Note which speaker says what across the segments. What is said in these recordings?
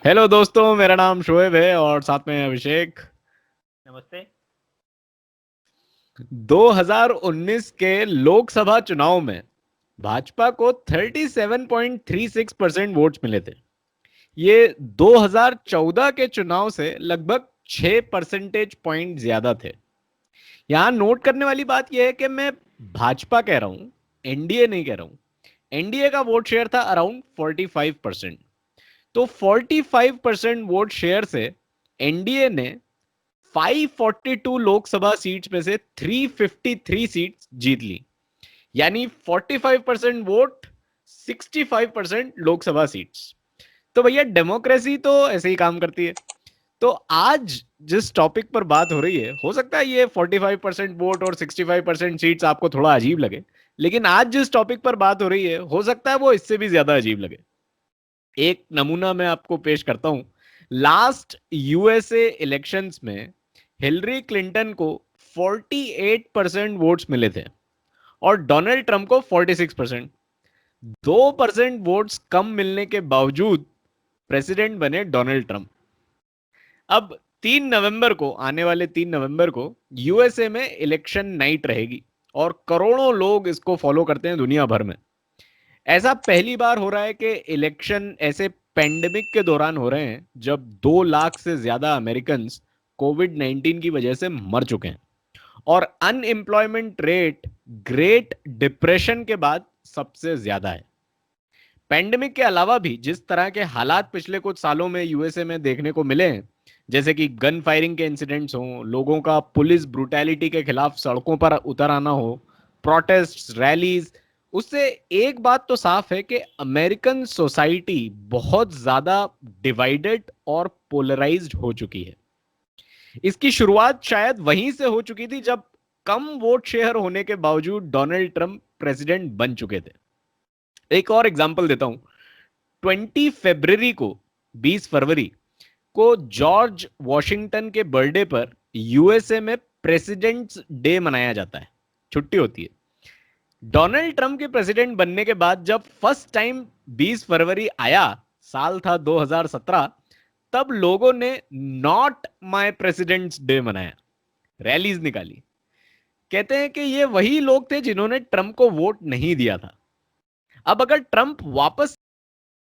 Speaker 1: Hello दोस्तों, मेरा नाम शोएब है और साथ में अभिषेक।
Speaker 2: नमस्ते।
Speaker 1: 2019 के लोकसभा चुनाव में भाजपा को 37.36% वोट्स मिले थे। ये 2014 के चुनाव से लगभग 6 परसेंटेज पॉइंट ज्यादा थे। यहां नोट करने वाली बात यह है कि मैं भाजपा कह रहा हूं, एनडीए नहीं कह रहा हूं। एनडीए का वोट शेयर था अराउंड 45%। तो 45% वोट शेयर से एनडीए ने 542 लोकसभा सीट्स में से 353 सीट्स जीत ली। यानी 45% वोट, 65% लोकसभा सीट्स। तो भैया, डेमोक्रेसी तो ऐसे ही काम करती है। तो आज जिस टॉपिक पर बात हो रही है, हो सकता है ये 45% वोट और 65% सीट्स आपको थोड़ा अजीब लगे, लेकिन आज जिस टॉपिक पर बात हो रही है, हो सकता है वो इससे भी ज्यादा अजीब लगे। एक नमूना मैं आपको पेश करता हूं। लास्ट यूएसए इलेक्शंस में हिलरी क्लिंटन को 48% वोट्स मिले थे और डोनाल्ड ट्रंप को 46%। 2% वोट्स कम मिलने के बावजूद प्रेसिडेंट बने डोनाल्ड ट्रंप। अब 3 नवंबर को, आने वाले 3 नवंबर को यूएसए में इलेक्शन नाइट रहेगी और करोड़ों लोग इसको फॉलो करते हैं दुनिया भर में। ऐसा पहली बार हो रहा है कि इलेक्शन ऐसे पेंडेमिक के दौरान हो रहे हैं जब 2 लाख से ज्यादा अमेरिकन कोविड 19 की वजह से मर चुके हैं और अनएम्प्लॉयमेंट रेट ग्रेट डिप्रेशन के बाद सबसे ज्यादा है। पेंडेमिक के अलावा भी जिस तरह के हालात पिछले कुछ सालों में यूएसए में देखने को मिले हैं, जैसे कि गन फायरिंग के इंसिडेंट्स हों, लोगों का पुलिस ब्रुटैलिटी के खिलाफ सड़कों पर उतर आना हो, प्रोटेस्ट रैलीज, उससे एक बात तो साफ है कि अमेरिकन सोसाइटी बहुत ज्यादा डिवाइडेड और पोलराइज्ड हो चुकी है। इसकी शुरुआत शायद वहीं से हो चुकी थी जब कम वोट शेयर होने के बावजूद डोनाल्ड ट्रंप प्रेसिडेंट बन चुके थे। एक और एग्जांपल देता हूं। 20 फरवरी को, 20 फरवरी को जॉर्ज वॉशिंगटन के बर्थडे पर यूएसए में प्रेसिडेंट्स डे मनाया जाता है, छुट्टी होती है। डोनाल्ड ट्रंप के प्रेसिडेंट बनने के बाद जब फर्स्ट टाइम 20 फरवरी आया, साल था 2017, तब लोगों ने नॉट माय प्रेसिडेंट्स डे मनाया, रैलीज निकाली। कहते हैं कि ये वही लोग थे जिन्होंने ट्रंप को वोट नहीं दिया था। अब अगर ट्रंप वापस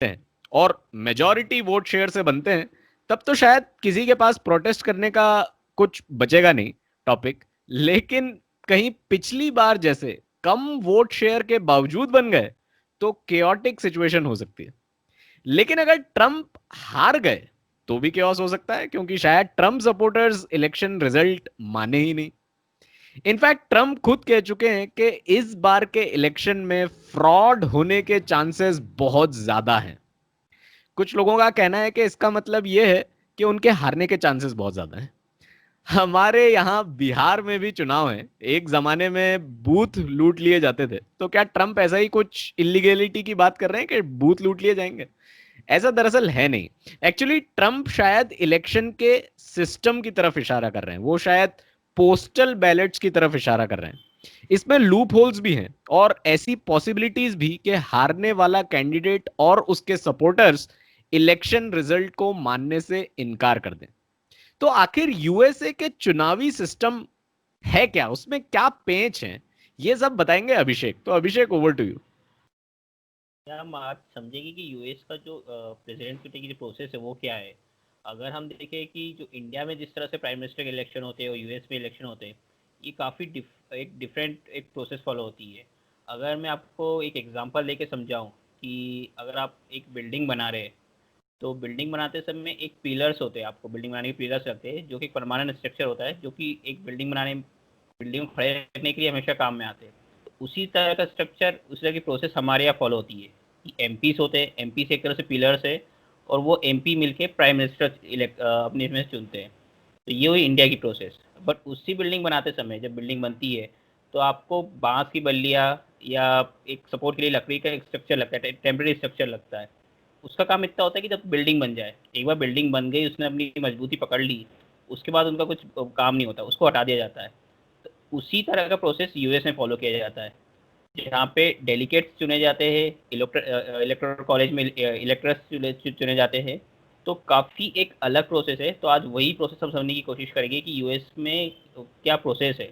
Speaker 1: हैं और मेजॉरिटी वोट शेयर से बनते हैं, तब तो शायद किसी के पास प्रोटेस्ट करने का कुछ बचेगा नहीं टॉपिक। लेकिन कहीं पिछली बार जैसे कम वोट शेयर के बावजूद बन गए तो केओटिक सिचुएशन हो सकती है। लेकिन अगर ट्रंप हार गए तो भी केओस हो सकता है, क्योंकि शायद ट्रंप सपोर्टर्स इलेक्शन रिजल्ट माने ही नहीं। इनफैक्ट ट्रंप खुद कह चुके हैं कि इस बार के इलेक्शन में फ्रॉड होने के चांसेस बहुत ज्यादा हैं। कुछ लोगों का कहना है कि इसका मतलब यह है कि उनके हारने के चांसेस बहुत ज्यादा हैं। हमारे यहाँ बिहार में भी चुनाव है। एक जमाने में बूथ लूट लिए जाते थे, तो क्या ट्रंप ऐसा ही कुछ इलीगेलिटी की बात कर रहे हैं कि बूथ लूट लिए जाएंगे? ऐसा दरअसल है नहीं। एक्चुअली ट्रंप शायद इलेक्शन के सिस्टम की तरफ इशारा कर रहे हैं, वो शायद पोस्टल बैलेट्स की तरफ इशारा कर रहे हैं। इसमें लूप होल्स भी हैं और ऐसी पॉसिबिलिटीज भी कि हारने वाला कैंडिडेट और उसके सपोर्टर्स इलेक्शन रिजल्ट को मानने से इनकार कर दें। तो आखिर यूएसए के चुनावी सिस्टम है क्या, उसमें क्या पेंच है, ये सब बताएंगे अभिषेक। तो अभिषेक, ओवर टू यू।
Speaker 2: क्या हम आप समझेंगे कि यूएस का जो प्रेसिडेंट चुनने की जो प्रोसेस है वो क्या है? अगर हम देखें कि जो इंडिया में जिस तरह से प्राइम मिनिस्टर के इलेक्शन होते हैं और यूएस में इलेक्शन होते हैं, ये काफ़ी एक डिफरेंट एक प्रोसेस फॉलो होती है। अगर मैं आपको एक एग्जांपल लेके समझाऊं कि अगर आप एक बिल्डिंग बना रहे हैं, तो बिल्डिंग बनाते समय एक पिलर्स होते हैं, आपको बिल्डिंग बनाने के पिलर्स लगते हैं जो कि एक परमानेंट स्ट्रक्चर होता है, जो कि एक बिल्डिंग खड़े रखने के लिए हमेशा काम में आते हैं। तो उसी तरह का स्ट्रक्चर, उसी तरह की प्रोसेस हमारे यहाँ फॉलो होती है कि एमपीस होते हैं, एमपीस एक तरह से पिलर्स है, और वो एमपी मिलके प्राइम मिनिस्टर अपने इसमें चुनते हैं। तो ये हुई इंडिया की प्रोसेस। बट उसी बिल्डिंग बनाते समय जब बिल्डिंग बनती है, तो आपको बांस की बल्लियाँ या एक सपोर्ट के लिए लकड़ी का एक स्ट्रक्चर लगता है, टेम्प्रेरी स्ट्रक्चर लगता है। उसका काम इतना होता है कि जब बिल्डिंग बन जाए, एक बार बिल्डिंग बन गई, उसने अपनी मजबूती पकड़ ली, उसके बाद उनका कुछ काम नहीं होता, उसको हटा दिया जाता है। तो उसी तरह का प्रोसेस यूएस में फॉलो किया जाता है, जहाँ पे डेलीगेट्स चुने जाते हैं, इलेक्टोरल कॉलेज में इलेक्टर्स चुने जाते हैं। तो काफ़ी एक अलग प्रोसेस है। तो आज वही प्रोसेस हम समझने की कोशिश करेंगे कि यूएस में क्या प्रोसेस है।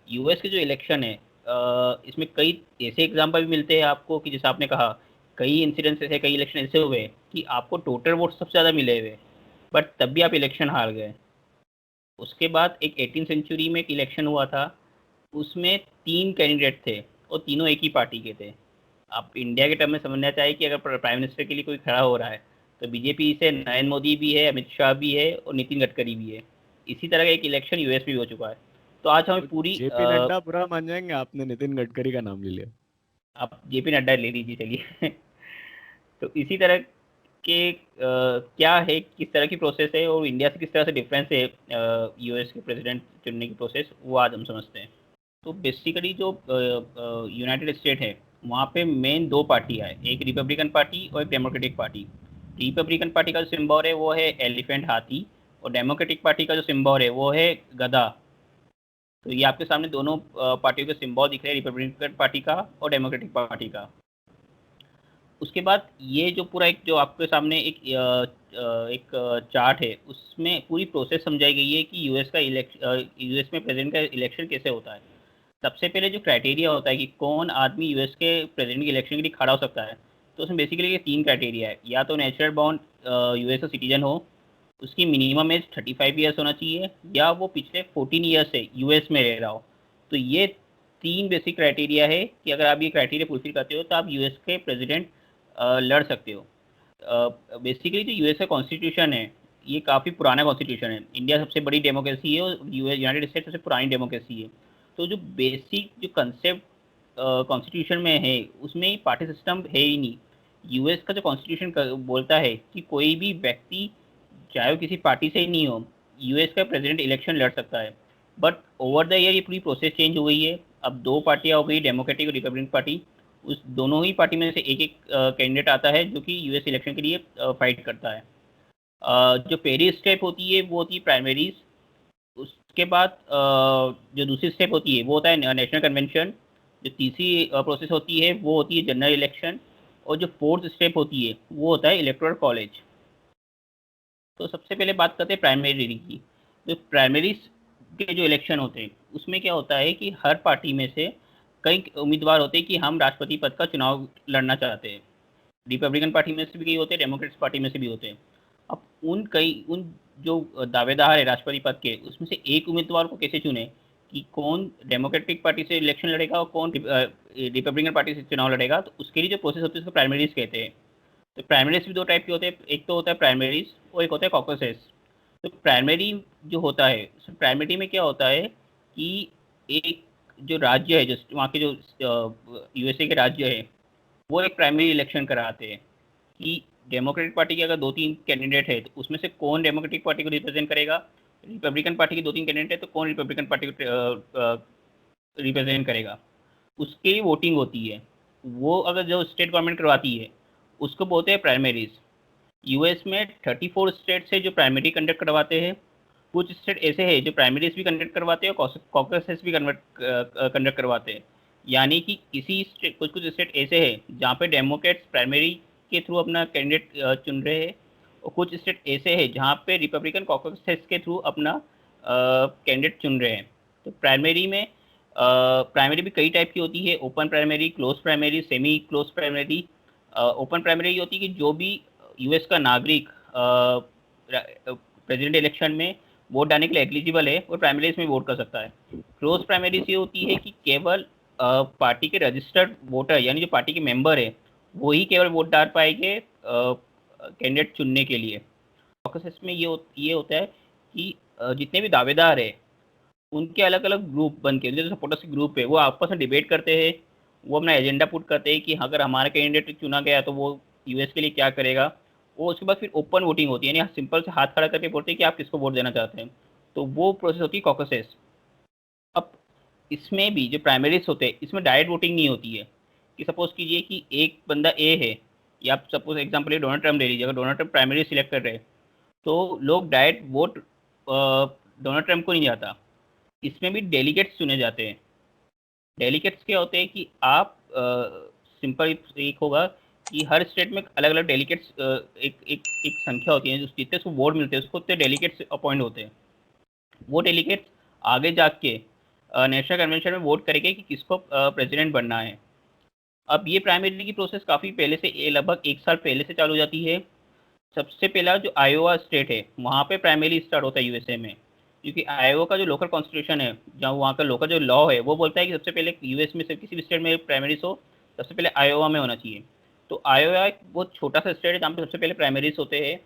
Speaker 2: यूएस के जो इलेक्शन है, इसमें कई ऐसे एग्जाम्पल भी मिलते हैं आपको कि जैसे आपने कहा, कई इंसिडेंट्स ऐसे, कई इलेक्शन ऐसे हुए कि आपको टोटल वोट सबसे ज़्यादा मिले हुए, बट तब भी आप इलेक्शन हार गए। उसके बाद एक 18 सेंचुरी में एक इलेक्शन हुआ था, उसमें 3 कैंडिडेट थे और तीनों एक ही पार्टी के थे। आप इंडिया के टर्म में समझना चाहिए कि अगर प्राइम मिनिस्टर के लिए कोई खड़ा हो रहा है तो बीजेपी से नरेंद्र मोदी भी है, अमित शाह भी है और नितिन गडकरी भी है। इसी तरह का एक इलेक्शन यूएस में भी हो चुका है। तो आज हमें
Speaker 1: तो
Speaker 2: पूरी
Speaker 1: जेपी नड्डा बुरा मान जाएंगे, आपने नितिन गडकरी का नाम ले लिया।
Speaker 2: आप जेपी नड्डा ले लीजिए चलिए। तो इसी तरह के क्या है, किस तरह की प्रोसेस है और इंडिया से किस तरह से डिफरेंस है यूएस के प्रेसिडेंट चुनने की प्रोसेस, वो आज हम समझते हैं। तो बेसिकली जो यूनाइटेड स्टेट है, वहाँ पे मेन 2 पार्टियाँ है, एक रिपब्लिकन पार्टी और एक डेमोक्रेटिक पार्टी। रिपब्लिकन पार्टी का जो सिम्बॉल है वो है एलिफेंट, हाथी, और डेमोक्रेटिक पार्टी का जो सिम्बॉल है वो है गधा। तो ये आपके सामने दोनों पार्टियों के सिम्बॉल दिख रहे हैं, रिपब्लिकन पार्टी का और डेमोक्रेटिक पार्टी का। उसके बाद ये जो पूरा एक जो आपके सामने एक चार्ट है, उसमें पूरी प्रोसेस समझाई गई है कि यूएस में प्रेसिडेंट का इलेक्शन कैसे होता है। सबसे पहले जो क्राइटेरिया होता है कि कौन आदमी यूएस के प्रेसिडेंट के इलेक्शन के लिए खड़ा हो सकता है, तो उसमें बेसिकली ये 3 क्राइटेरिया है। या तो नेचुरल बॉर्न यूएस का सिटीजन हो, उसकी मिनिमम एज 35 ईयर्स होना चाहिए, या वो पिछले 14 ईयर्स से यूएस में रह रहा हो। तो ये 3 बेसिक क्राइटेरिया है कि अगर आप ये क्राइटेरिया फुलफिल करते हो तो आप यूएस के प्रेसिडेंट लड़ सकते हो। बेसिकली जो यूएस का कॉन्स्टिट्यूशन है, ये काफ़ी पुराना कॉन्स्टिट्यूशन है। इंडिया सबसे बड़ी डेमोक्रेसी है और यूनाइटेड स्टेट सबसे पुरानी डेमोक्रेसी है। तो जो बेसिक जो कंसेप्ट कॉन्स्टिट्यूशन में है, उसमें पार्टी सिस्टम है ही नहीं। यूएस का जो कॉन्स्टिट्यूशन बोलता है कि कोई भी व्यक्ति, चाहे वो किसी पार्टी से ही नहीं हो, यूएस का प्रेसिडेंट इलेक्शन लड़ सकता है। बट ओवर द ईयर ये पूरी प्रोसेस चेंज हो गई है। अब 2 पार्टियाँ हो गई, डेमोक्रेटिक और रिपब्लिकन पार्टी। उस दोनों ही पार्टी में से एक एक कैंडिडेट आता है जो कि यूएस इलेक्शन के लिए फाइट करता है। जो पहली स्टेप होती है वो होती है प्राइमरीज। उसके बाद जो दूसरी स्टेप होती है वो होता है नेशनल कन्वेंशन। जो तीसरी प्रोसेस होती है वो होती है जनरल इलेक्शन। और जो फोर्थ स्टेप होती है वो होता है इलेक्टोरल कॉलेज। तो सबसे पहले बात करते हैं प्राइमरी की। जो प्राइमरीज के जो इलेक्शन होते हैं, उसमें क्या होता है कि हर पार्टी में से कई उम्मीदवार होते हैं कि हम राष्ट्रपति पद का चुनाव लड़ना चाहते हैं। रिपब्लिकन पार्टी में से भी कई होते हैं, डेमोक्रेट्स पार्टी में से भी होते हैं। अब उन जो दावेदार है राष्ट्रपति पद के, उसमें से एक उम्मीदवार को कैसे चुने कि कौन डेमोक्रेटिक पार्टी से इलेक्शन लड़ेगा और कौन रिपब्लिकन पार्टी से चुनाव लड़ेगा, तो उसके लिए जो प्रोसेस होती है उसको प्राइमरीज कहते हैं। तो प्राइमरीज भी 2 टाइप के होते हैं, एक तो होता है प्राइमरीज और एक होता है कॉकसेस। तो प्राइमरी जो होता है, प्राइमरी में क्या होता है कि एक जो राज्य है, जो वहाँ के जो यूएसए के राज्य है, वो एक प्राइमरी इलेक्शन कराते हैं कि डेमोक्रेटिक पार्टी के अगर 2-3 कैंडिडेट है तो उसमें से कौन डेमोक्रेटिक पार्टी को रिप्रेजेंट करेगा, रिपब्लिकन पार्टी के 2-3 कैंडिडेट है तो कौन रिपब्लिकन पार्टी को रिप्रेजेंट करेगा। उसके लिए वोटिंग होती है। वो अगर जो स्टेट गवर्नमेंट करवाती है उसको बोलते हैं प्राइमरीज। यूएस में 34 स्टेट से जो प्राइमरी कंडक्ट करवाते हैं। कुछ स्टेट ऐसे हैं जो प्राइमरीज भी कंडक्ट करवाते हैं और कॉकसेस भी कंडक्ट करवाते हैं। यानी कि किसी स्टेट, कुछ कुछ स्टेट ऐसे हैं जहाँ पे डेमोक्रेट्स प्राइमरी के थ्रू अपना कैंडिडेट चुन रहे हैं, और कुछ स्टेट ऐसे हैं जहाँ पे रिपब्लिकन कॉकसेस के थ्रू अपना कैंडिडेट चुन रहे हैं। तो प्राइमरी में प्राइमरी भी कई टाइप की होती है, open primary, close primary, semi close primary. Open primary ये होती है कि जो भी यूएस का नागरिक प्रेसिडेंट इलेक्शन में वोट डालने के लिए एलिजिबल है वो प्राइमरीज में वोट कर सकता है। क्लोज प्राइमरीज ये होती है कि केवल पार्टी के रजिस्टर्ड वोटर, यानी जो पार्टी के मेंबर है, वो ही केवल वोट डाल पाएंगे कैंडिडेट चुनने के लिए। कॉकसेस में ये होता है कि जितने भी दावेदार है उनके अलग अलग ग्रुप बन के, जो सपोर्टर्स के ग्रुप है, वो आपस में डिबेट करते हैं। वो अपना एजेंडा पुट करते हैं कि अगर हमारा कैंडिडेट चुना गया तो वो यूएस के लिए क्या करेगा। वो उसके बाद फिर ओपन वोटिंग होती है, यानी सिंपल से हाथ खड़ा करके बोलते हैं कि आप किसको वोट देना चाहते हैं। तो वो प्रोसेस होती है कॉकसेस। अब इसमें भी जो प्राइमरीज होते हैं इसमें डायरेक्ट वोटिंग नहीं होती है। कि सपोज कीजिए कि एक बंदा ए है, या आप सपोज एग्जाम्पल डोनाल्ड ट्रम्प ले लीजिए। अगर डोनाल्ड ट्रम्प प्राइमरी सिलेक्ट कर रहे हैं तो लोग डायरेक्ट वोट डोनाल्ड ट्रम्प को नहीं जाता। इसमें भी डेलीगेट्स चुने जाते हैं। डेलीगेट्स क्या होते हैं कि आप सिंपल एक होगा कि हर स्टेट में अलग अलग डेलीगेट्स एक एक एक संख्या होती है, जितने उसको वोट मिलते हैं उसको उतने डेलीगेट्स अपॉइंट होते हैं। वो डेलीगेट्स आगे जाके नेशनल कन्वेंशन में वोट करेंगे कि किसको प्रेसिडेंट बनना है। अब ये प्राइमरी की प्रोसेस काफ़ी पहले से, लगभग 1 साल पहले से चालू हो जाती है। सबसे पहला जो आयोवा स्टेट है, वहाँ पे प्राइमरी स्टार्ट होता है यूएसए में, क्योंकि आयोवा का जो लोकल कॉन्स्टिट्यूशन है, जहाँ वहाँ का लोकल जो लॉ है, वो बोलता है कि सबसे पहले यूएस में से किसी भी स्टेट में प्राइमरीज हो, सबसे पहले आयोवा में होना चाहिए। तो आयोवा एक बहुत छोटा सा स्टेट है जहाँ पे सबसे पहले प्राइमरीज होते हैं।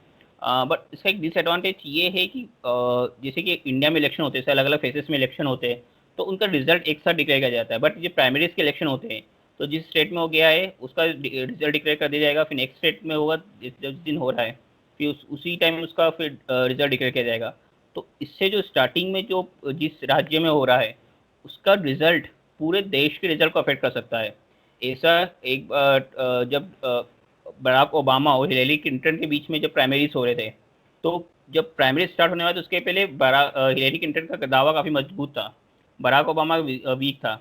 Speaker 2: बट इसका एक डिसएडवांटेज ये है कि जैसे कि इंडिया में इलेक्शन होते हैं, अलग अलग फेजेस में इलेक्शन होते हैं, तो उनका रिजल्ट एक साथ डिक्लेयर किया जाता है। बट ये प्राइमरीज के इलेक्शन होते हैं, तो जिस स्टेट में हो गया है उसका रिजल्ट डिक्लेयर कर दिया जाएगा, फिर नेक्स्ट स्टेट में होगा जिस दिन हो रहा है, फिर उसी टाइम उसका फिर रिजल्ट डिक्लेयर किया जाएगा। तो इससे जो स्टार्टिंग में जो जिस राज्य में हो रहा है उसका रिजल्ट पूरे देश के रिजल्ट को अफेक्ट कर सकता है। ऐसा एक जब बराक ओबामा और हिलेरी क्लिंटन के बीच में जब प्राइमरीज हो रहे थे, तो जब प्राइमरी स्टार्ट होने वाले तो उसके पहले हिलेरी क्लिंटन का दावा काफ़ी मजबूत था, बराक ओबामा वीक था।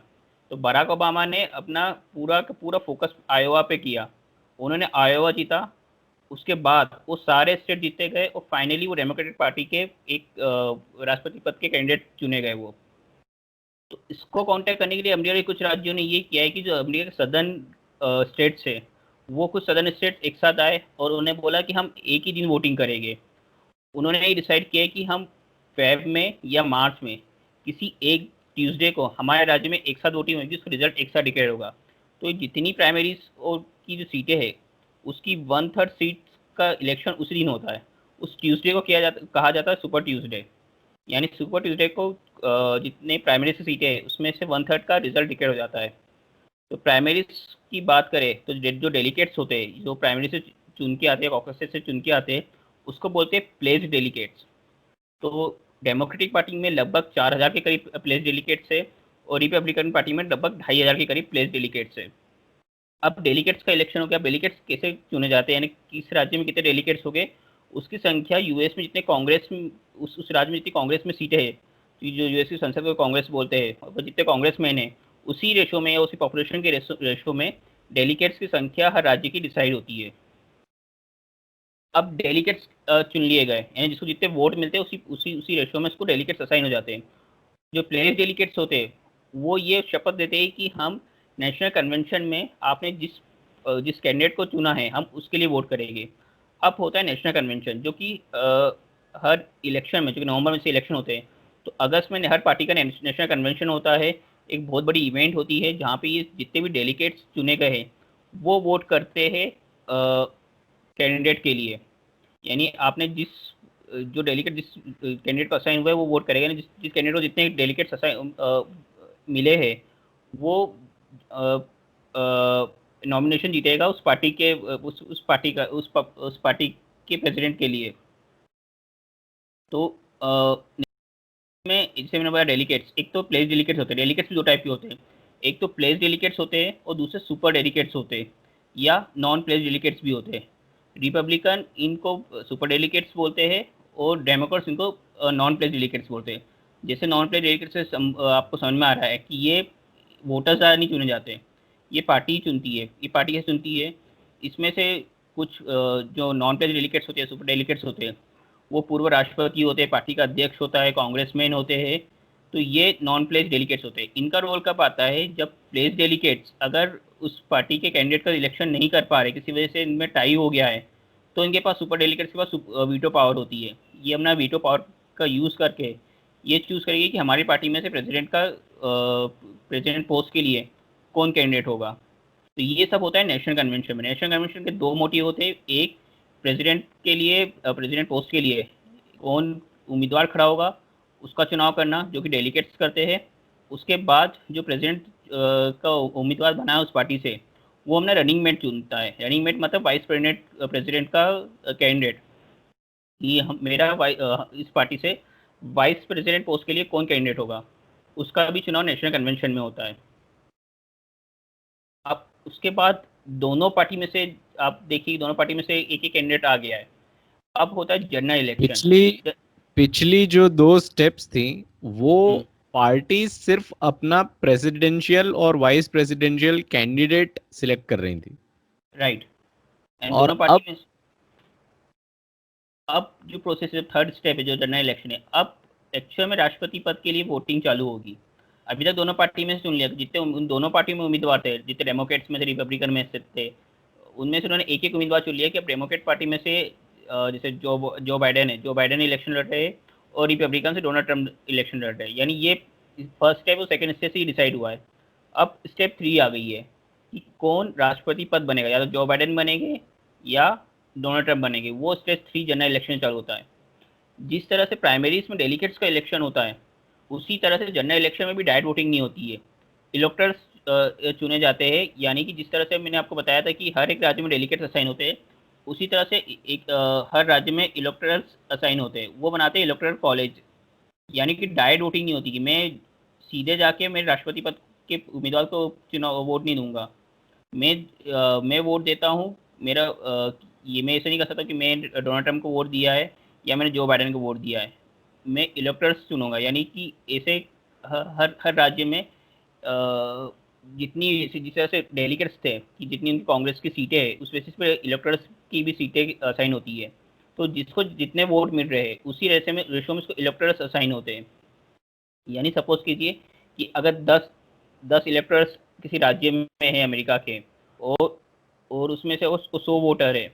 Speaker 2: तो बराक ओबामा ने अपना पूरा का पूरा फोकस आयोवा पे किया, उन्होंने आयोवा जीता। उसके बाद वो सारे स्टेट जीते गए और फाइनली वो डेमोक्रेटिक पार्टी के एक राष्ट्रपति पद के कैंडिडेट चुने गए वो। तो इसको काउंटर करने के लिए अमेरिका के कुछ राज्यों ने ये किया है कि जो अमेरिका के सदर्न स्टेट्स है, वो कुछ सदर्न स्टेट्स एक साथ आए और उन्होंने बोला कि हम एक ही दिन वोटिंग करेंगे। उन्होंने ये डिसाइड किया कि हम फेब में या मार्च में किसी एक ट्यूसडे को हमारे राज्य में एक साथ वोटिंग होगी, उसका रिजल्ट एक साथ डिक्लेयर होगा। तो जितनी प्राइमरीज और की जो सीटें हैं उसकी 1/3 सीट का इलेक्शन उसी दिन होता है। उस ट्यूसडे को कहा जाता है सुपर ट्यूसडे। यानी सुपर ट्यूसडे को जितने प्राइमरी से सीटें हैं उसमें से 1/3 का रिजल्ट डिक्लेयर हो जाता है। तो प्राइमरीज की बात करें तो जो डेलीगेट्स होते हैं, जो प्राइमरी से चुन के आते हैं, कॉकस से चुन के आते हैं, उसको बोलते हैं प्लेस डेलीगेट्स। तो डेमोक्रेटिक पार्टी में लगभग 4,000 के करीब प्लेस डेलीगेट्स है और रिपब्लिकन पार्टी में लगभग 2,500 के करीब प्लेस डेलीगेट्स है। अब डेलीगेट्स का इलेक्शन हो गया, डेलीगेट्स कैसे चुने जाते हैं, यानी किस राज्य में कितने डेलीगेट्स हो गए, उसकी संख्या यूएस में जितने कांग्रेस में उस राज्य में जितनी कांग्रेस में सीटें हैं, तो जो यूएस की संसद को कांग्रेस बोलते हैं, और जितने कांग्रेस मैन हैं उसी रेशो में या उसी पॉपुलेशन के रेशो में डेलीगेट्स की संख्या हर राज्य की डिसाइड होती है। अब डेलीगेट्स चुन लिए गए, यानी जिसको जितने वोट मिलते हैं उसी उसी उसी रेशो में उसको डेलीगेट्स असाइन हो जाते हैं। जो प्लेस डेलीगेट्स होते हैं वो ये शपथ देते हैं कि हम नेशनल कन्वेंशन में आपने जिस कैंडिडेट को चुना है हम उसके लिए वोट करेंगे। अब होता है नेशनल कन्वेंशन, जो कि हर इलेक्शन में, जो कि नवंबर में से इलेक्शन होते हैं, तो अगस्त में हर पार्टी का नेशनल कन्वेंशन होता है। एक बहुत बड़ी इवेंट होती है जहाँ पे ये जितने भी डेलीगेट्स चुने गए हैं वो वोट करते हैं कैंडिडेट के लिए। यानी आपने जो डेलीगेट जिस कैंडिडेट को असाइन हुआ है वो वोट करेगा, जिस जिस कैंडिडेट को जितने डेलीगेट्स असाइन मिले हैं वो नॉमिनेशन जीतेगा उस पार्टी के उस पार्टी का उस पार्टी के प्रेसिडेंट के लिए। तो में जैसे मैंने बताया डेलीगेट्स, एक तो प्लेस डेलीगेट्स होते हैं। डेलीगेट्स दो टाइप के होते हैं, एक तो प्लेस डेलीगेट्स होते हैं और दूसरे सुपर डेलीगेट्स होते हैं या नॉन प्लेस डेलीगेट्स भी होते हैं। रिपब्लिकन इनको सुपर डेलीगेट्स बोलते हैं और डेमोक्रेट्स इनको नॉन प्लेस डेलीगेट्स बोलते हैं। जैसे नॉन प्लेस डेलीगेट्स से आपको समझ में आ रहा है कि ये वोटर्स द्वारा नहीं चुने जाते, ये पार्टी चुनती है। ये पार्टी कैसे चुनती है, इसमें से कुछ जो नॉन प्लेस डेलीगेट्स होते हैं, सुपर डेलीगेट्स होते हैं, वो पूर्व राष्ट्रपति होते हैं, पार्टी का अध्यक्ष होता है, कांग्रेसमैन होते हैं। तो ये नॉन प्लेस डेलीगेट्स होते हैं। इनका रोल कब आता है, जब प्लेस डेलीगेट्स अगर उस पार्टी के कैंडिडेट का इलेक्शन नहीं कर पा रहे, किसी वजह से इनमें टाई हो गया है, तो इनके पास सुपर डेलीगेट्स के पास वीटो पावर होती है। ये अपना वीटो पावर का यूज़ करके ये चूज़ करेगी कि हमारी पार्टी में से प्रेसिडेंट पोस्ट के लिए कौन कैंडिडेट होगा। तो ये सब होता है नेशनल कन्वेंशन में। नेशनल कन्वेंशन के दो मोटिव होते हैं, एक प्रेसिडेंट के लिए, प्रेसिडेंट पोस्ट के लिए कौन उम्मीदवार खड़ा होगा उसका चुनाव करना, जो कि डेलीगेट्स करते हैं। उसके बाद जो प्रेसिडेंट का उम्मीदवार बना है उस पार्टी से, वो अपना रनिंग मेट चुनता है। रनिंग मेट मतलब वाइस प्रेसिडेंट का कैंडिडेट, कि हम इस पार्टी से वाइस प्रेसिडेंट पोस्ट के लिए कौन कैंडिडेट होगा, उसका भी चुनाव नेशनल कन्वेंशन में होता है। अब उसके बाद दोनों पार्टी में से आप देखिए, दोनों पार्टी में से एक ही कैंडिडेट आ गया है। अब होता है जनरल इलेक्शन।
Speaker 1: पिछली जो दो स्टेप्स थी वो पार्टी सिर्फ अपना प्रेसिडेंशियल और वाइस प्रेसिडेंशियल कैंडिडेट सिलेक्ट कर रही थी।
Speaker 2: राइट। एंड
Speaker 1: और
Speaker 2: दोनों पार्टी में अब जो प्रोसेस है, थर्ड स्टेप है जो जनरल इलेक्शन है, अब एक्चुअल में राष्ट्रपति पद के लिए वोटिंग चालू होगी। अभी तक दोनों पार्टी में से चुन लिया, जितने उन दोनों पार्टियों में उम्मीदवार थे, जितने डेमोक्रेट्स में थे, रिपब्लिकन में से थे, उनमें से उन्होंने एक एक उम्मीदवार चुन लिया कि अब डेमोक्रेट पार्टी में से जैसे जो बाइडेन है, जो बाइडेन इलेक्शन लड़ रहे हैं, और रिपब्लिकन से डोनाल्ड ट्रम्प इलेक्शन लड़ रहे हैं। यानी ये फर्स्ट स्टेप और सेकंड स्टेप से ही डिसाइड हुआ है। अब स्टेप 3 आ गई है कि कौन राष्ट्रपति पद बनेगा, या तो जो बाइडेन बनेंगे या डोनाल्ड ट्रम्प बनेंगे। वो स्टेप 3 जनरल इलेक्शन चालू होता है। जिस तरह से प्राइमरीज में डेलीगेट्स का इलेक्शन होता है, उसी तरह से जनरल इलेक्शन में भी डायरेक्ट वोटिंग नहीं होती है, इलेक्टर्स चुने जाते हैं। यानी कि जिस तरह से मैंने आपको बताया था कि हर एक राज्य में डेलीगेट्स असाइन होते हैं, उसी तरह से हर राज्य में इलेक्टर्स असाइन होते हैं, वो बनाते हैं इलेक्टरल कॉलेज। यानी कि डायरेक्ट वोटिंग नहीं होती कि मैं सीधे जाके मेरे राष्ट्रपति पद के उम्मीदवार को चुनाव वोट नहीं दूंगा। मैं वोट देता हूँ। ये मैं ऐसे नहीं कर सकता कि मैं डोनाल्ड ट्रम्प को वोट दिया है या मैंने जो बाइडेन को वोट दिया है। मैं इलेक्टर्स चुनूंगा, यानी कि ऐसे हर हर राज्य में जितनी जिस तरह से डेलीगेट्स थे कि जितनी उनकी कांग्रेस की सीटें हैं, उस बेसिस पे इलेक्टर्स की भी सीटें असाइन होती है। तो जिसको जितने वोट मिल रहे हैं, उसी रेशो में उसको इलेक्टर्स असाइन होते हैं। यानी सपोज कीजिए कि अगर 10 इलेक्टर्स किसी राज्य में है अमेरिका के, और उसमें से उसको 100 वोटर है।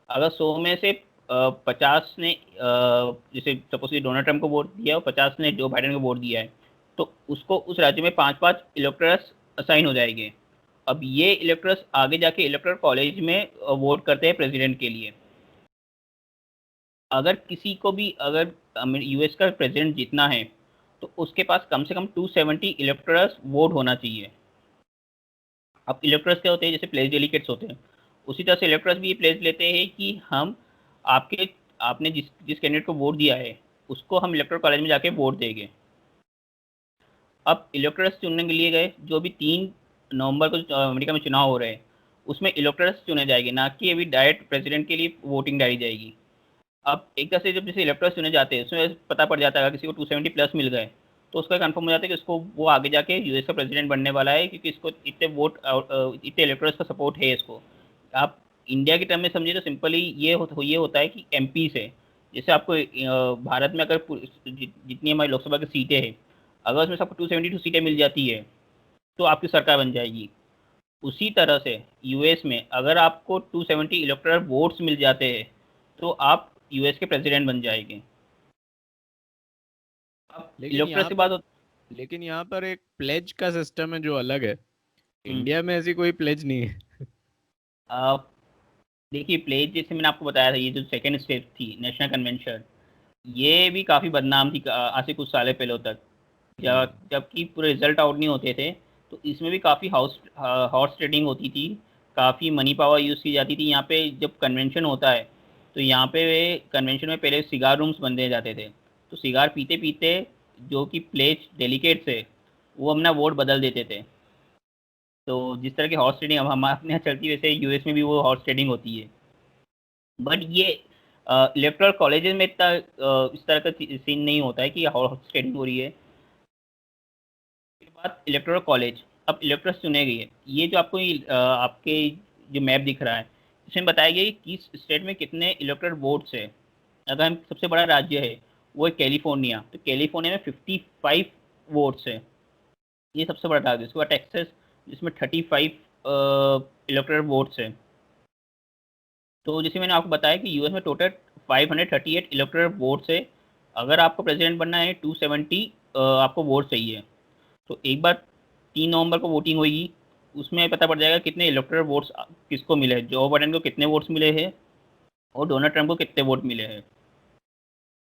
Speaker 2: अगर 100 में से 50 ने जैसे सपोज कि डोनाल्ड ट्रम्प को वोट दिया और 50 ने जो बाइडेन को वोट दिया है, तो उसको उस राज्य में 5-5 इलेक्टर्स असाइन हो जाएंगे। अब ये इलेक्टर्स आगे जाके इलेक्टरल कॉलेज में वोट करते हैं प्रेसिडेंट के लिए। अगर किसी को भी अगर यूएस का प्रेसिडेंट जीतना है, तो उसके पास कम से कम 270 इलेक्टर्स वोट होना चाहिए। अब इलेक्टर्स क्या होते हैं, जैसे प्लेस डेलीगेट्स होते हैं, उसी तरह से इलेक्टर्स भी ये प्लेस लेते हैं कि हम आपके आपने जिस जिस कैंडिडेट को वोट दिया है, उसको हम इलेक्टोरल कॉलेज में जाके वोट देंगे। अब इलेक्टर्स चुनने के लिए गए, जो भी 3 नवंबर को अमेरिका में चुनाव हो रहे हैं, उसमें इलेक्टर्स चुने जाएंगे, ना कि अभी डायरेक्ट प्रेसिडेंट के लिए वोटिंग डाली जाएगी। अब एक तरह से जब जैसे इलेक्टर्स चुने जाते हैं, उसमें पता पड़ जाता है किसी को 270 प्लस मिल गए, तो उसका कंफर्म हो जाता है कि उसको वो आगे जाके यूएस का प्रेसिडेंट बनने वाला है, क्योंकि इसको इतने वोट इतने इलेक्टर्स का सपोर्ट है इसको। आप इंडिया की टर्म में समझिए तो सिंपली ये होता है कि एमपी से, जैसे आपको भारत में अगर जितनी हमारी लोकसभा की सीटें हैं, अगर उसमें से आपको 272 सीटें मिल जाती है, तो आपकी सरकार बन जाएगी। उसी तरह से यूएस में अगर आपको 270 इलेक्टोरल वोट्स मिल जाते हैं, तो आप यूएस के प्रेसिडेंट बन जाएंगे। अब
Speaker 1: लेकिन
Speaker 2: इलेक्टोरल
Speaker 1: यहाँ
Speaker 2: की
Speaker 1: पर
Speaker 2: बात हो।
Speaker 1: लेकिन यहाँ पर एक प्लेज का सिस्टम है जो अलग है।
Speaker 2: हम्म,
Speaker 1: इंडिया में ऐसी कोई प्लेज नहीं है।
Speaker 2: आप देखिए, प्लेज जैसे मैंने आपको बताया था, ये जो सेकेंड स्टेप थी नेशनल कन्वेंशन, ये भी काफ़ी बदनाम थी आज से कुछ साल पहले तक।
Speaker 1: हम्म।
Speaker 2: जबकि पूरे रिजल्ट आउट नहीं होते थे, तो इसमें भी काफ़ी हॉर्स ट्रेडिंग होती थी, काफ़ी मनी पावर यूज़ की जाती थी। यहाँ पे जब कन्वेंशन होता है, तो यहाँ पे कन्वेंशन में पहले सिगार रूम्स बंदे जाते थे, तो सिगार पीते पीते जो कि प्लेज डेलीगेट्स है, वो अपना वोट बदल देते थे। तो जिस तरह की हॉर्स ट्रेडिंग अब हमारे अपने यहाँ चलती है, वैसे यूएस में भी वो हॉर्स ट्रेडिंग होती है। बट ये इलेक्टोरल कॉलेजेस में इतना इस तरह का सीन नहीं होता है कि हॉर्स ट्रेडिंग हो रही है। उसके बाद इलेक्टोरल कॉलेज, अब इलेक्टर्स चुने गए हैं। ये जो आपको आपके जो मैप दिख रहा है, इसमें बताया गया है कि किस स्टेट में कितने इलेक्टोरल वोट्स है। अगर हम सबसे बड़ा राज्य है वो है कैलिफोर्निया, तो कैलिफोर्निया में 55 वोट्स है, ये सबसे बड़ा राज्य है। उसके बाद टेक्सास, जिसमें 35 इलेक्टोरल वोट्स है। तो जैसे मैंने आपको बताया कि यूएस में टोटल 538 इलेक्टोरल वोट्स है। अगर आपको प्रेसिडेंट बनना है, 270 आपको वोट चाहिए। तो एक बार 3 नवंबर को वोटिंग होगी, उसमें पता पड़ जाएगा कितने इलेक्टोरल वोट्स किसको मिले हैं, जो बाइडेन को कितने वोट्स मिले हैं और डोनाल्ड ट्रंप को कितने वोट मिले हैं।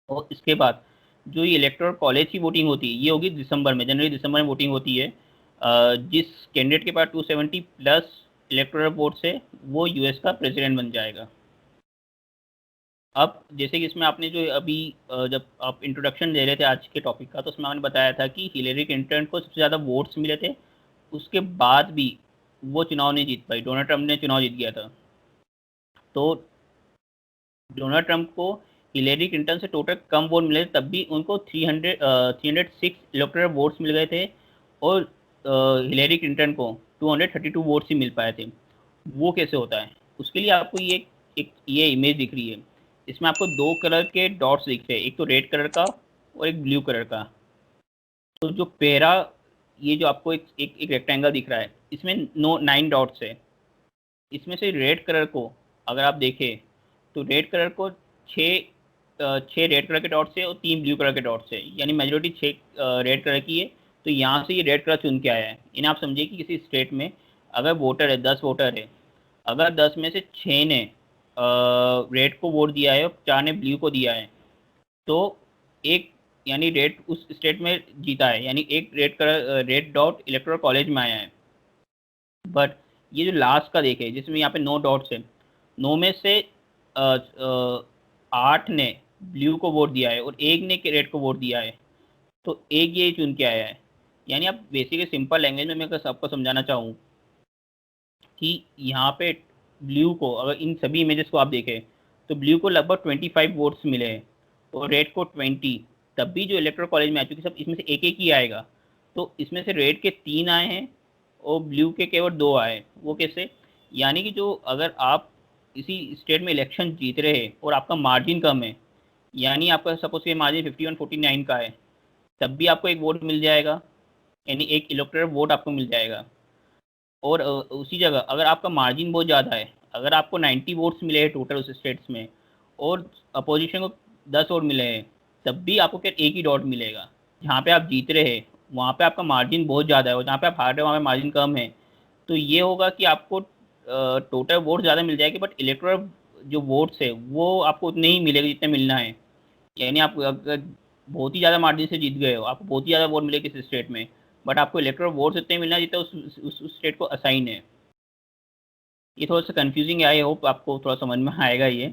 Speaker 2: और इसके बाद जो ये इलेक्टोरल कॉलेज की वोटिंग होती है, ये होगी दिसंबर में, जनवरी दिसंबर में वोटिंग होती है। जिस कैंडिडेट के पास 270 प्लस इलेक्टोरल वोट्स है, वो यूएस का प्रेसिडेंट बन जाएगा। अब जैसे कि इसमें आपने जो अभी जब आप इंट्रोडक्शन दे रहे थे आज के टॉपिक का, तो उसमें आपने बताया था कि हिलेरी क्लिंटन को सबसे ज़्यादा वोट्स मिले थे, उसके बाद भी वो चुनाव नहीं जीत पाई, डोनाल्ड ट्रंप ने चुनाव जीत गया था। तो डोनाल्ड ट्रंप को हिलेरी क्लिंटन से टोटल कम वोट मिले थे, तब भी उनको 306 इलेक्टोरल वोट्स मिल गए थे, और हिलेरी क्लिंटन को 232 वोट्स ही मिल पाए थे। वो कैसे होता है? उसके लिए आपको ये इमेज दिख रही है। इसमें आपको 2 कलर के डॉट्स दिख रहे हैं, एक तो रेड कलर का और एक ब्लू कलर का। तो जो पहला ये जो आपको एक रेक्टेंगल दिख रहा है, इसमें 9 डॉट्स है। इसमें से रेड कलर को अगर आप देखें तो रेड कलर को 6 रेड कलर के डॉट्स है और 3 ब्लू कलर के डॉट्स है, यानी मेजोरिटी 6 रेड कलर की है। तो यहाँ से ये रेड कलर चुन के आया है। इन्हें आप समझिए कि किसी स्टेट में अगर वोटर है 10 वोटर है, अगर 10 में से 6 ने रेड को वोट दिया है और 4 ने ब्लू को दिया है, तो एक यानी रेड उस स्टेट में जीता है, यानी एक रेड डॉट इलेक्टोरल कॉलेज में आया है। बट ये जो लास्ट का देखे जिसमें यहाँ पे 9 डॉट्स है, 9 में से 8 ने ब्लू को वोट दिया है और एक ने रेड को वोट दिया है, तो एक ये चुन के आया है। यानी आप बेसिकली सिंपल लैंग्वेज में मैं अगर सबको समझाना चाहूँ कि यहाँ पे ब्लू को अगर इन सभी इमेजेस को आप देखें तो ब्लू को लगभग 25 वोट्स मिले हैं और रेड को 20। तब भी जो इलेक्टोरल कॉलेज में आ चुकी सब इसमें से एक एक ही आएगा। तो इसमें से रेड के 3 आए हैं और ब्लू के केवल 2 आए। वो कैसे? यानी कि जो अगर आप इसी स्टेट में इलेक्शन जीत रहे हैं और आपका मार्जिन कम है, यानी आपका सपोज के मार्जिन 51-49 का है, तब भी आपको एक वोट मिल जाएगा, यानी एक इलेक्टोरल वोट आपको मिल जाएगा। और उसी जगह अगर आपका मार्जिन बहुत ज़्यादा है, अगर आपको 90 वोट्स मिले हैं टोटल उस स्टेट्स में और अपोजिशन को 10 वोट मिले हैं, तब भी आपको क्या एक ही डॉट मिलेगा। जहाँ पे आप जीत रहे हैं वहाँ पे आपका मार्जिन बहुत ज़्यादा है और जहाँ पे आप हार रहे हो वहाँ पे मार्जिन कम है। तो ये होगा कि आपको टोटल वोट ज़्यादा मिल जाएगी, बट इलेक्टोरल जो वोट्स है वो आपको उतने ही मिलेगा जितने मिलना है। यानी आप अगर बहुत ही ज़्यादा मार्जिन से जीत गए हो, आपको बहुत ही ज़्यादा वोट मिले किसी स्टेट में, बट आपको इलेक्टोरल वोट्स इतने मिलना है जितना उस स्टेट को असाइन है। ये थोड़ा सा कंफ्यूजिंग है, आई होप आपको थोड़ा समझ में आएगा ये।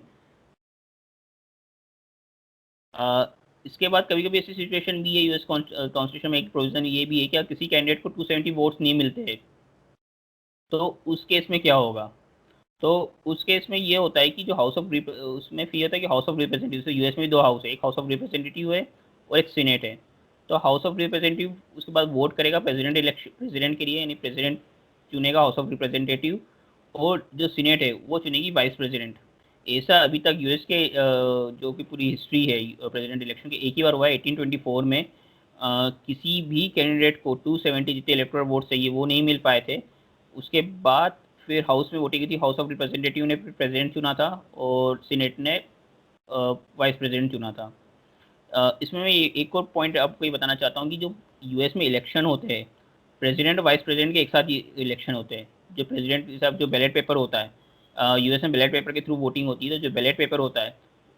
Speaker 2: इसके बाद कभी कभी ऐसी सिचुएशन भी है यूएस कॉन्स्टिट्यूशन में, एक प्रोविजन ये भी है कि किसी कैंडिडेट को 270 वोट्स नहीं मिलते हैं, तो उस केस में क्या होगा? तो उस केस में ये होता है कि जो उसमें फिर होता है कि हाउस ऑफ रिप्रेजेंटेटिव, यूएस में 2 हाउस है, एक हाउस ऑफ रिप्रेजेंटेटिव है और एक सीनेट है। तो हाउस ऑफ रिप्रेजेंटेटिव उसके बाद वोट करेगा प्रेसिडेंट के लिए, यानी प्रेसिडेंट चुनेगा हाउस ऑफ रिप्रेजेंटेटिव, और जो सीनेट है वो चुनेगी वाइस प्रेसिडेंट। ऐसा अभी तक यूएस के जो कि पूरी हिस्ट्री है प्रेसिडेंट इलेक्शन के, एक ही बार हुआ है 1824 में। किसी भी कैंडिडेट को 270 जितने इलेक्टोरल वोट चाहिए वो नहीं मिल पाए थे। उसके बाद फिर हाउस में वोटिंग की थी, हाउस ऑफ रिप्रेजेंटेटिव ने प्रेसिडेंट चुना था और सीनेट ने वाइस प्रेसिडेंट चुना था। इसमें मैं एक और पॉइंट आपको ये बताना चाहता हूँ कि जो यूएस में इलेक्शन होते हैं, प्रेसिडेंट और वाइस प्रेसिडेंट के एक साथ इलेक्शन होते हैं। जो प्रेसिडेंट के साथ जो बैलेट पेपर होता है, यूएस में बैलेट पेपर के थ्रू वोटिंग होती है, तो जो बैलेट पेपर होता है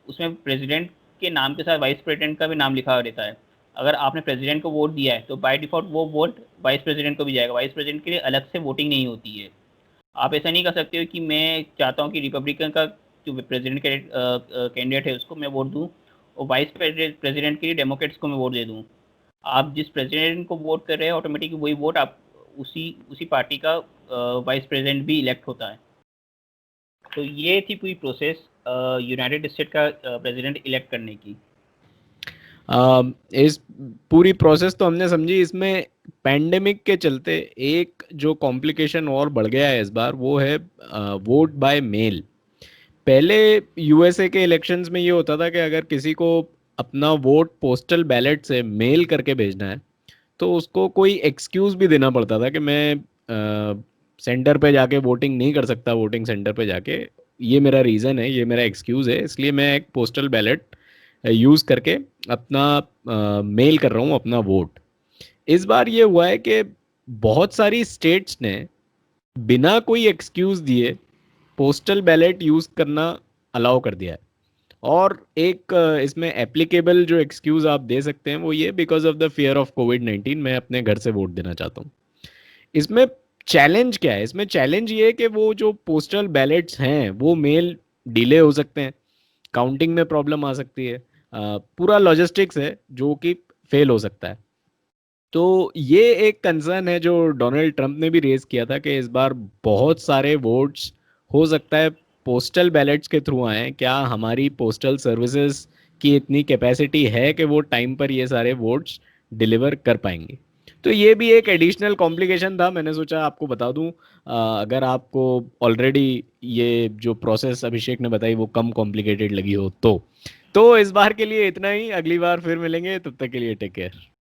Speaker 2: उसमें प्रेसिडेंट के नाम के साथ वाइस प्रेसिडेंट का भी नाम लिखा रहता है। अगर आपने प्रेसिडेंट को वोट दिया है तो बाय डिफ़ॉल्ट वो वोट वाइस प्रेसिडेंट को भी जाएगा। वाइस प्रेसिडेंट के लिए अलग से वोटिंग नहीं होती है। आप ऐसा नहीं कर सकते हो कि मैं चाहता हूँ कि रिपब्लिकन का जो प्रेसिडेंट कैंडिडेट है उसको मैं वोट दूँ और वाइस प्रेसिडेंट के लिए डेमोक्रेट्स को मैं वोट दे दूँ। आप जिस प्रेसिडेंट को वोट कर रहे हैं ऑटोमेटिकली वही वोट आप उसी उसी पार्टी का वाइस प्रेसिडेंट भी इलेक्ट होता है। तो ये थी पूरी प्रोसेस यूनाइटेड स्टेट का प्रेसिडेंट इलेक्ट करने की।
Speaker 1: इस पूरी प्रोसेस तो हमने समझी। इसमें पैंडेमिक के चलते एक जो कॉम्प्लिकेशन और बढ़ गया है इस बार, वो है वोट बाय मेल। पहले यूएसए के इलेक्शंस में ये होता था कि अगर किसी को अपना वोट पोस्टल बैलेट से मेल करके भेजना है तो उसको कोई एक्सक्यूज भी देना पड़ता था कि मैं सेंटर पे जाके वोटिंग नहीं कर सकता, वोटिंग सेंटर पे जाके ये मेरा रीज़न है, ये मेरा एक्सक्यूज़ है, इसलिए मैं एक पोस्टल बैलेट यूज़ करके अपना मेल कर रहा हूँ अपना वोट। इस बार ये हुआ है कि बहुत सारी स्टेट्स ने बिना कोई एक्सक्यूज़ दिए पोस्टल बैलेट यूज़ करना अलाउ कर दिया है। और एक इसमें एप्लीकेबल जो एक्सक्यूज़ आप दे सकते हैं वो ये, because of the fear of कोविड-19 मैं अपने घर से वोट देना चाहता हूँ। इसमें चैलेंज क्या है? इसमें चैलेंज ये है कि वो जो पोस्टल बैलेट्स हैं वो मेल डिले हो सकते हैं, काउंटिंग में प्रॉब्लम आ सकती है, पूरा लॉजिस्टिक्स है जो कि फेल हो सकता है। तो ये एक कंसर्न है जो डोनाल्ड ट्रंप ने भी रेज किया था कि इस बार बहुत सारे वोट्स हो सकता है पोस्टल बैलेट्स के थ्रू आए। क्या हमारी पोस्टल सर्विसेज की इतनी कैपेसिटी है कि वो टाइम पर ये सारे वोट्स डिलीवर कर पाएंगे? तो ये भी एक एडिशनल कॉम्प्लिकेशन था, मैंने सोचा आपको बता दूं। अगर आपको ऑलरेडी ये जो प्रोसेस अभिषेक ने बताई वो कम कॉम्प्लिकेटेड लगी हो तो इस बार के लिए इतना ही, अगली बार फिर मिलेंगे, तब तक के लिए टेक केयर।